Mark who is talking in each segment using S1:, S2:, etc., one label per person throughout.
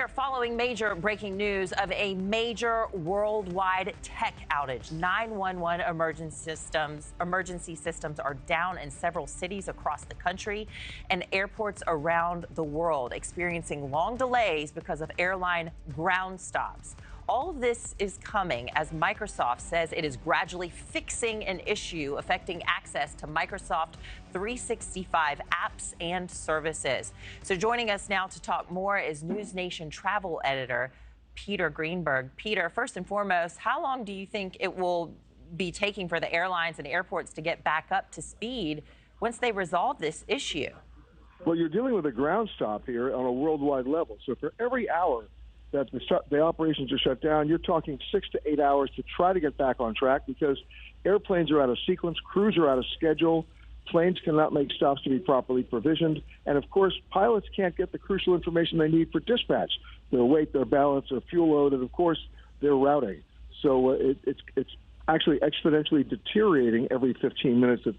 S1: are following major breaking news of a major worldwide tech outage. 911 emergency systems are down in several cities across the country, and airports around the world experiencing long delays because of airline ground stops. All of this is coming as Microsoft says it is gradually fixing an issue affecting access to Microsoft 365 apps and services. So joining us now to talk more is NewsNation travel editor Peter Greenberg. Peter, first and foremost, how long do you think it will be taking for the airlines and airports to get back up to speed once they resolve this issue?
S2: Well, you're dealing with a ground stop here on a worldwide level. So for every hour that the operations are shut down, you're talking 6 to 8 hours to try to get back on track because airplanes are out of sequence, crews are out of schedule, planes cannot make stops to be properly provisioned, and of course, pilots can't get the crucial information they need for dispatch, their weight, their balance, their fuel load, and of course, their routing. So it's actually exponentially deteriorating every 15 minutes that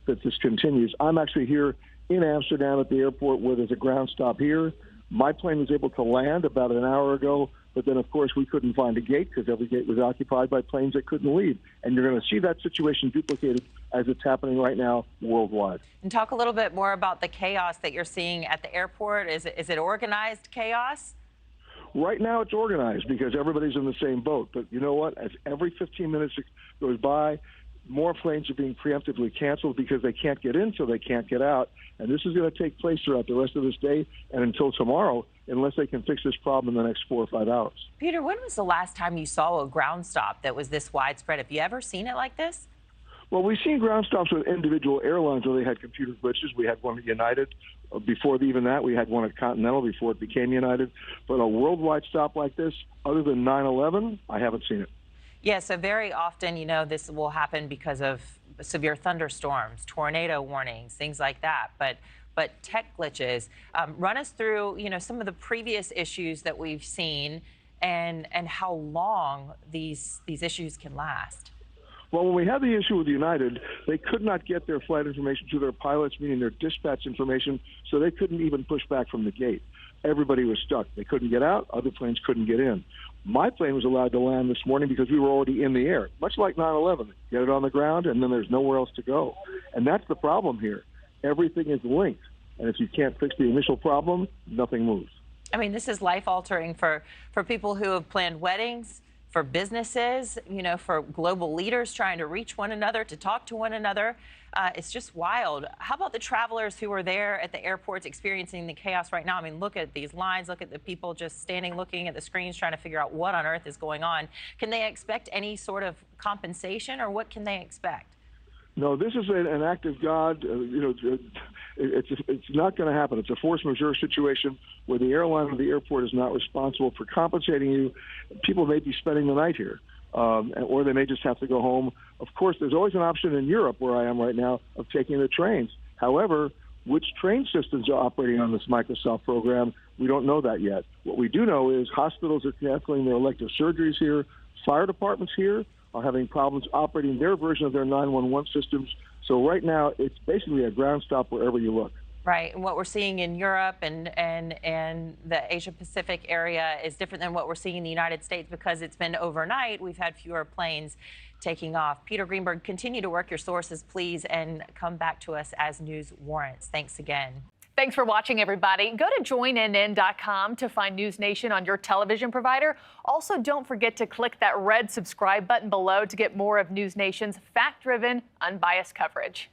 S2: this continues. I'm actually here in Amsterdam at the airport where there's a ground stop here. My plane was able to land about an hour ago, but then, of course, we couldn't find a gate because every gate was occupied by planes that couldn't leave. And you're going to see that situation duplicated as it's happening right now worldwide.
S1: And talk a little bit more about the chaos that you're seeing at the airport. Is it organized chaos?
S2: Right now it's organized because everybody's in the same boat. But you know what? As every 15 minutes goes by, more planes are being preemptively canceled because they can't get in, so they can't get out. And this is going to take place throughout the rest of this day and until tomorrow, unless they can fix this problem in the next 4 or 5 hours.
S1: Peter, when was the last time you saw a ground stop that was this widespread? Have you ever seen it like this?
S2: Well, we've seen ground stops with individual airlines where they had computer glitches. We had one at United. Before even that, we had one at Continental before it became United. But a worldwide stop like this, other than 9/11, I haven't seen it.
S1: Yeah, so very often, this will happen because of severe thunderstorms, tornado warnings, things like that. But tech glitches. Run us through, some of the previous issues that we've seen and how long these issues can last.
S2: Well, when we had the issue with United, they could not get their flight information to their pilots, meaning their dispatch information, so they couldn't even push back from the gate. Everybody was stuck. They couldn't get out. Other planes couldn't get in. My plane was allowed to land this morning because we were already in the air, much like 9/11. Get it on the ground, and then there's nowhere else to go. And that's the problem here. Everything is linked. And if you can't fix the initial problem, nothing moves.
S1: I mean, this is life-altering for people who have planned weddings, for businesses, for global leaders trying to reach one another, to talk to one another. It's just wild. How about the travelers who are there at the airports experiencing the chaos right now? I mean, look at these lines. Look at the people just standing, looking at the screens, trying to figure out what on earth is going on. Can they expect any sort of compensation, or what can they expect?
S2: No, this is an act of God. It's not going to happen. It's a force majeure situation where the airline or the airport is not responsible for compensating you. People may be spending the night here, or they may just have to go home. Of course, there's always an option in Europe, where I am right now, of taking the trains. However, which train systems are operating on this Microsoft program, we don't know that yet. What we do know is hospitals are canceling their elective surgeries here. Fire departments here are having problems operating their version of their 911 systems. So right now, it's basically a ground stop wherever you look.
S1: Right, and what we're seeing in Europe and the Asia-Pacific area is different than what we're seeing in the United States because it's been overnight. We've had fewer planes taking off. Peter Greenberg, continue to work your sources, please, and come back to us as news warrants. Thanks again.
S3: Thanks for watching, everybody. Go to joinnn.com to find NewsNation on your television provider. Also, don't forget to click that red subscribe button below to get more of NewsNation's fact-driven, unbiased coverage.